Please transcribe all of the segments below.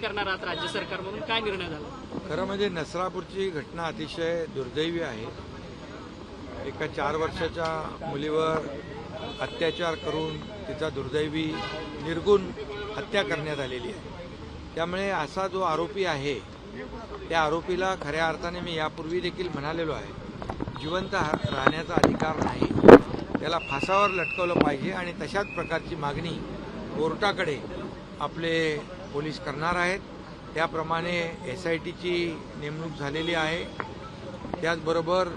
करणार आहात राज्य सरकार म्हणून काय निर्णय झाला? खरं म्हणजे नसरापूरची घटना अतिशय दुर्दैवी आहे। एका 4 वर्षाच्या मुलीवर अत्याचार करून तिचा दुर्दैवी निर्गुण हत्या करण्यात आलेली आहे। त्यामुळे असा जो आरोपी आहे त्या आरोपीला खऱ्या अर्थाने मी यापूर्वी देखील म्हणालेलो आहे, जिवंत राहण्याचा अधिकार नाही, त्याला फासावर लटकवलं पाहिजे आणि तशाच प्रकारची मागणी कोर्टाकडे आपले पोलीस करणार आहेत। त्याप्रमाणे SITची नेमणूक झालेली आहे। त्याचबरोबर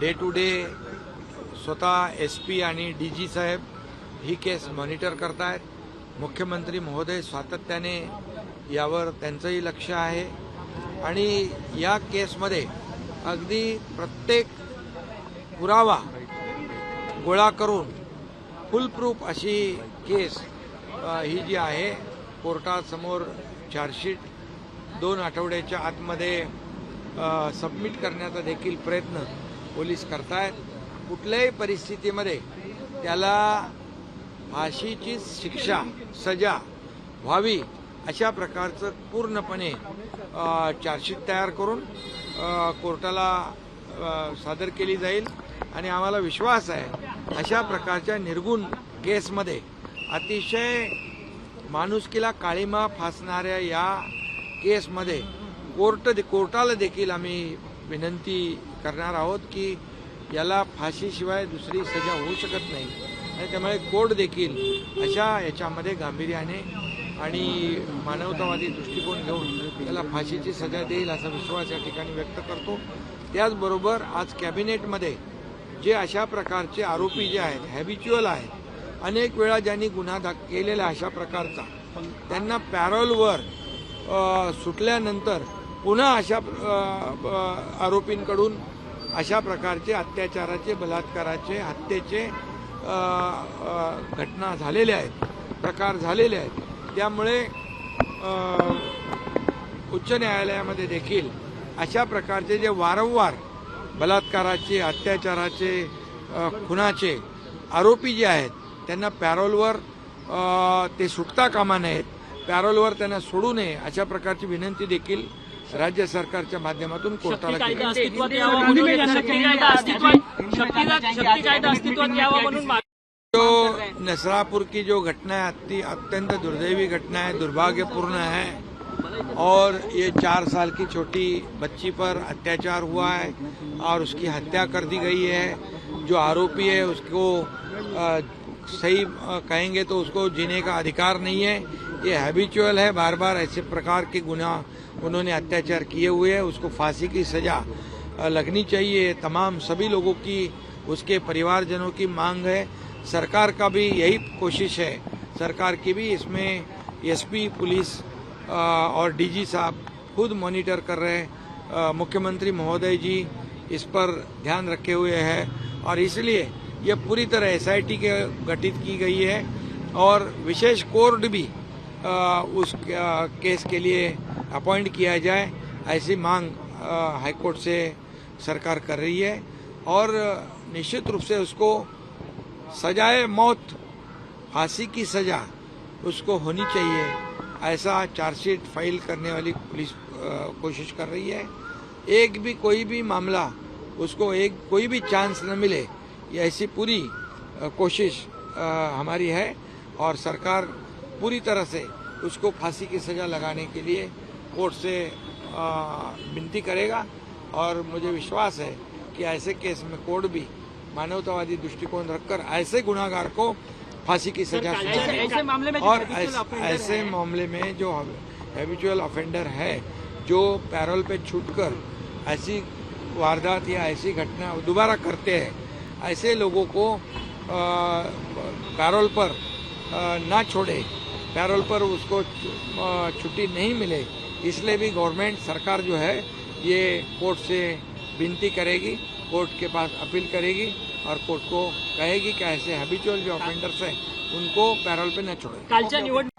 डे टू डे स्वतः SP आणि DG साहेब ही केस मॉनिटर करतायत। मुख्यमंत्री महोदय सातत्याने यावर त्यांचंही लक्ष आहे आणि या केसमध्ये अगदी प्रत्येक पुरावा गोळा करून फुलप्रूफ अशी केस ही जी आहे कोर्टासमोर चार्जशीट 2 आठवड्याच्या आतमध्ये सबमिट करण्याचा देखील प्रयत्न पोलीस करतायत। कुठल्याही परिस्थितीमध्ये त्याला फाशीची शिक्षा सजा व्हावी अशा प्रकारचं पूर्णपणे चार्जशीट तयार करून कोर्टाला सादर केली जाईल आणि आम्हाला विश्वास आहे अशा प्रकारच्या निर्गुण केसमध्ये अतिशय माणुसकीला काळीमा फासणाऱ्या या केसमध्ये कोर्टाला देखील आम्ही विनंती करणार आहोत की याला फाशीशिवाय दुसरी सजा होऊ शकत नाही आणि त्यामुळे कोर्ट देखील अशा याच्यामध्ये गांभीर्याने आणि मानवतावादी दृष्टिकोन घेऊन त्याला फाशीची सजा देईल असा विश्वास या ठिकाणी व्यक्त करतो। त्याचबरोबर आज कॅबिनेटमध्ये जे अशा प्रकारचे आरोपी जे आहेत, हॅबिच्युअल आहेत, अनेक वेळा ज्यांनी गुन्हा केलेला अशा प्रकारचा, त्यांना पॅरोलवर सुटल्यानंतर पुन्हा अशा आरोपींकडून अशा प्रकारचे अत्याचाराचे, बलात्काराचे, हत्येचे घटना झालेल्या आहेत, प्रकार झालेले आहेत। त्यामुळे उच्च न्यायालयामध्ये देखील अशा प्रकारचे जे वारंवार बलात्काराचे, अत्याचाराचे, खुनाचे आरोपी जे आहेत त्यांना पॅरोलवर ते सुटता कामा नयेत, पॅरोलवर त्यांना सोडू नये अशा प्रकारची विनंती देखील राज्य सरकारच्या माध्यमातून कोर्टाला जो नसरापुर की जो घटना है अत्यंत दुर्दैवी घटना है, दुर्भाग्यपूर्ण है और ये 4 साल की छोटी बच्ची पर अत्याचार हुआ है और उसकी हत्या कर दी गई है। जो आरोपी है उसको सही कहेंगे तो उसको जीने का अधिकार नहीं है, ये हैबिचुअल है, बार बार ऐसे प्रकार के गुनाह उन्होंने अत्याचार किए हुए हैं। उसको फांसी की सजा लगनी चाहिए। तमाम सभी लोगों की, उसके परिवारजनों की मांग है। सरकार का भी यही कोशिश है, सरकार की भी इसमें SP पुलिस और DG साहब खुद मॉनिटर कर रहे हैं। मुख्यमंत्री महोदय जी इस पर ध्यान रखे हुए हैं और इसलिए यह पूरी तरह SIT के गठित की गई है और विशेष कोर्ट भी उस केस के लिए अपॉइंट किया जाए ऐसी मांग हाईकोर्ट से सरकार कर रही है और निश्चित रूप से उसको सजाए मौत, फांसी की सजा उसको होनी चाहिए ऐसा चार्जशीट फाइल करने वाली पुलिस कोशिश कर रही है। एक भी कोई भी मामला उसको कोई भी चांस न मिले, ये ऐसी पूरी कोशिश हमारी है और सरकार पूरी तरह से उसको फांसी की सजा लगाने के लिए कोर्ट से विनती करेगा और मुझे विश्वास है कि ऐसे केस में कोर्ट भी मानवतावादी दृष्टिकोण रखकर ऐसे गुनाहगार को फांसी की सजा और ऐसे मामले में जो हैबिचुअल ऑफेंडर है, जो पैरोल पे छूटकर ऐसी वारदात या ऐसी घटना दोबारा करते हैं, ऐसे लोगों को पैरोल पर ना छोड़े, पैरोल पर उसको छुट्टी नहीं मिले, इसलिए भी गवर्नमेंट सरकार जो है ये कोर्ट से विनती करेगी, कोर्ट के पास अपील करेगी और कोर्ट को कहेगी कि ऐसे हैबिचुअल जो ऑफेंडर्स हैं उनको पैरोल पे न छोड़े।